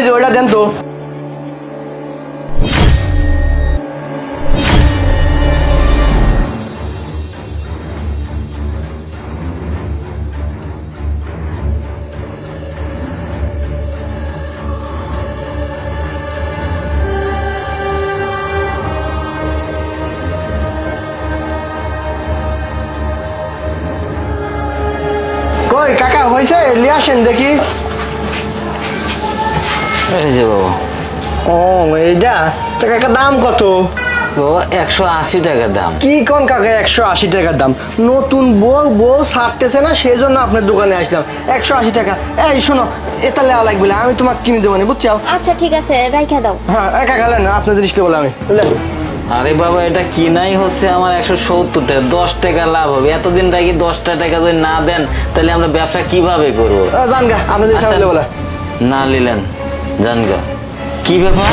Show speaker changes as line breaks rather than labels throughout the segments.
ওই যে ওইটা দেন তো। কই কাকা হয়েছে নিয়ে আসেন দেখি।
এই যে বাবা।
ও এইটা তো কাকা দাম কত?
বাবা 180 টাকার দাম।
কি কোন কাকা 180 টাকার দাম? নতুন বউ ছাড়তেছে না, সেই জন্য আপনার দোকানে আসলাম। 180 টাকা। এই শোনো, এটা লেওয়া লাগবে না, আমি তোমাকে কিনে দেবো না, বুঝছো?
আচ্ছা ঠিক আছে, রাইখা দাও।
হ্যাঁ একা গেলেন না, আপনার জিনিসটা বলে আমি
আরে বাবা, এটা কিনাই হচ্ছে আমার 170 টাকা, 10 টাকা লাভ হবে। এতদিন রাখি 10টা টাকা যদি না দেন তাহলে আমরা ব্যবসা কিভাবে করবো?
জান গা আপনার জিনিস
আচ্ছা,
বলে
না নিলেন জানগা। কি ব্যাপার?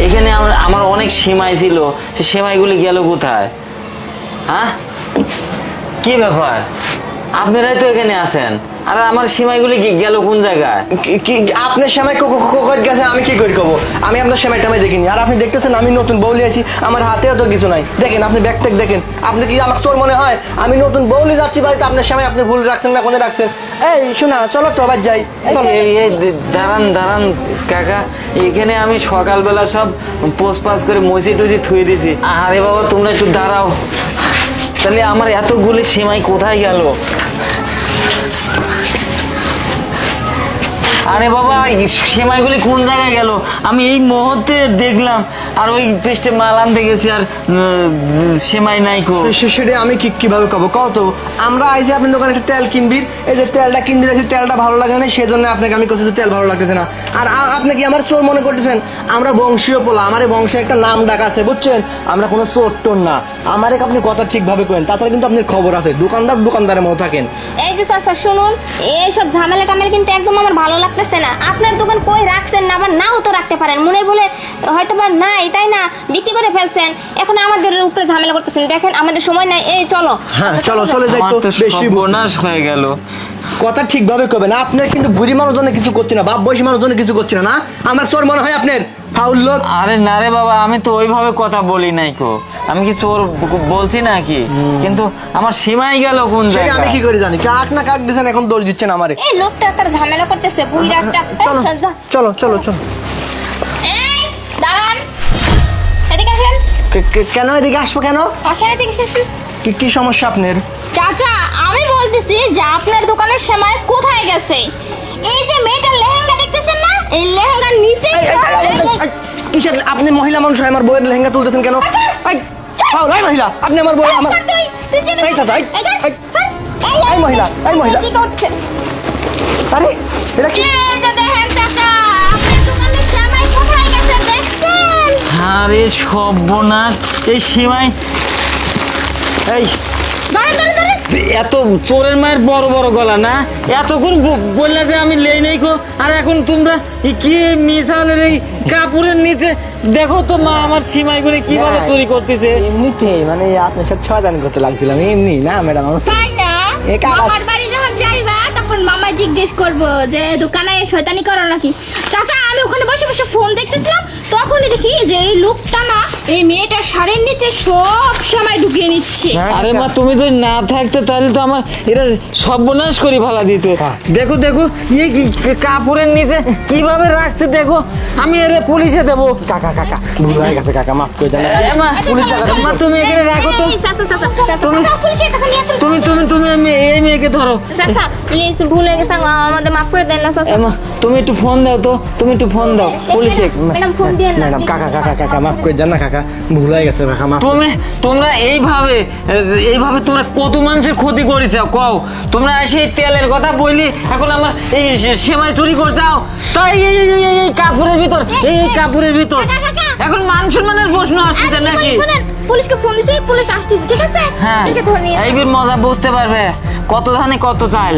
এখানে আমার অনেক সেমাই ছিল, সে সেমাইগুলি গেল কোথায়? হ্যাঁ, কি ব্যাপার? আপনারাই তো এখানে আছেন, আর আমার সেমাইগুলি গেল কোন জায়গায়?
কি আপনার সময় গেছে, আমি কি করি কব? আমি আপনার সময় টামাই দেখিনি। আর আপনি দেখতেছেন আমি নতুন বউলি আছি, আমার হাতেও তো কিছু নাই। দেখেন আপনি ব্যাগ ট্যাগ দেখেন, আপনি কি আমার চোর মনে হয়? আমি নতুন বউলি যাচ্ছি বাড়িতে, আপনার সময় আপনি ভুল রাখছেন না, কোনে রাখছেন? এই শোনা, চলো তো আবার যাই।
দাঁড়ান দাঁড়ান কাকা, এখানে আমি সকালবেলা সব পোস পাস করে মসি টুসি থুয়ে দিছি। আরে বাবা তোমরা একটু দাঁড়াও, তাহলে আমার এতগুলি সেমাই কোথায় গেল? আরে বাবা, সেমাইগুলি কোন জায়গায় গেল? আমি এই মুহূর্তে দেখলাম, আর ওই পেস্টে মাল আনতে গেছি, আর সেমাই নাই কো।
সেটা আমি কিভাবে কব কত? আমরা আইসি আপনার দোকানে একটা তেল কিনবি, এই যে তেলটা কিনবি রাখছি, তেলটা ভালো লাগে না, সেই জন্য আপনাকে আমি কোথাও তেল ভালো লাগতেছে না। আর আপনি কি আমার চোর মনে করতেছেন? আমরা বংশীয় পোলা, আমার এই বংশে একটা নাম ডাক আছে, বুঝছেন? আমরা কোনো চোর টোর না। আমার আপনি কথা ঠিকভাবে করেন, তাছাড়া কিন্তু আপনার খবর আছে। দোকানদারের মতো থাকেন।
এই যে চাচা শুনুন, এইসব ঝামেলা টামেলা কিন্তু একদম আমার ভালো লাগতেছে না। আপনার দোকান কই রাখছেন না, আবার নাও তো রাখতে পারেন, মনের বলে হয়তো বা নাই, তাই না? বিক্রি করে ফেলছেন, এখন আমাদের উপরে ঝামেলা করতেছেন। দেখেন আমাদের সময় নাই, এই চলো।
হ্যাঁ চলো, চলে যাই তো। বেশি
বোনাস হয়ে গেল।
কথা ঠিকভাবে করবেন। আপনার কিন্তু বুড়ি মানুষ জন্য কিছু করছে না, বাপ বয়সী মানুষ জন্য কিছু করছে না। আমার চোর মনে হয় আপনার? ফাউল লোক।
আরে না রে বাবা, আমি তো ওইভাবে কথা বলি নাই কো। আমি কি চোর বলছি নাকি? কিন্তু আমার সীমাই গেল কোন জায়গায়?
আমি কি করে জানি? কাক না কাক দিছেন, এখন দোষ দিচ্ছেন আমারে।
এই লোকটা তার ঝামেলা করতেছে, বুইরা একটা।
চলো চলো চলো চলো।
এই দাঁড়ান, এদিকে আসেন।
কেন এদিকে আসবো? কেন
আসেন, এদিকে আসেন।
কি সমস্যা আপনার?
চাচা আমি বলতেছি যে আপনার দোকানের সময় কোথায় গেছে? এই যে মেয়েটার লেহেঙ্গা দেখতেছেন না, এই লেহেঙ্গার নিচে
কিসের? আপনি মহিলা মানুষ, আমার বইয়ের লেহেঙ্গা তুলতেছেন কেন? মহিলা, আপনি আমার বই আমার মহিলা, এই মহিলা। আরে এটা কি?
আরে সর্বনাশ, এই সীমাই। এই এত চোরের মায়ের বড় বড় গলা না, এতক্ষণ বললা যে আমি লেই নেই কো, আর এখন তোমরা কি মিশালের এই কাপড়ের নিচে দেখো তো মা আমার সীমাই করে কিভাবে চুরি করতেছে।
এমনিতে মানে আপনার সাথে সমাধান করতে লাগছিলাম, এমনি না ম্যাডাম।
তাই না? মামার বাড়ি যখন যাইবা তখন মামা জিজ্ঞেস করবো যে দোকানে শয়তানি করো নাকি। চাচা আমি ওখানে বসে বসে ফোন দেখতেছিলাম, তখনই দেখি যে এই লোকটা না এই মেয়েটার শাড়ির নিচে সব সময় ঢুকিয়ে নিচ্ছে।
আরে মা, তুমি যদি না থাকতে তাহলে তো আমার এটা সর্বনাশ করে ভালা দিত। দেখো দেখো, ইয়ে কি কাপড়ের নিচে কিভাবে রাখছে দেখো। আমি এর পুলিশে দেবো।
কাকা কাকা ভুল হয়ে গেছে, কাকা মাফ করে দেন।
মা তুমি এখানে রাখো তো। তুমি তুমি তুমি আমি এই মেয়েকে ধরো।
চাচা প্লিজ ভুল হয়ে গেছে, আমাদের মাফ করে দেন না চাচা।
মা তুমি একটু ফোন দাও তো, তুমি একটু ফোন দাও পুলিশে।
ম্যাডাম ফোন দিয়েন না।
ম্যাডাম কাকা কাকা কাকা মাফ করে দেন না কাকা, ভুল হয়ে গেছে কাকা মাফ।
তোমরা এইভাবে তোমরা কত মানুষের ক্ষতি করেছ কও? তোমরা এসে তেলের কথা বললি, এখন আমার এই সেমাই চুরি করে যাও। তাই এই কাপড়ের ভিতর, এই কাপড়ের ভিতর এখন মান সম্মানের প্রশ্ন আসছে নাকি?
পুলিশকে ফোন দিছি, পুলিশ আসতেছে, ঠিক আছে?
হ্যাঁ,
ঠিক আছে ধরে নিয়ে
এইবার মজা বুঝতে পারবে কত ধানে কত চাল।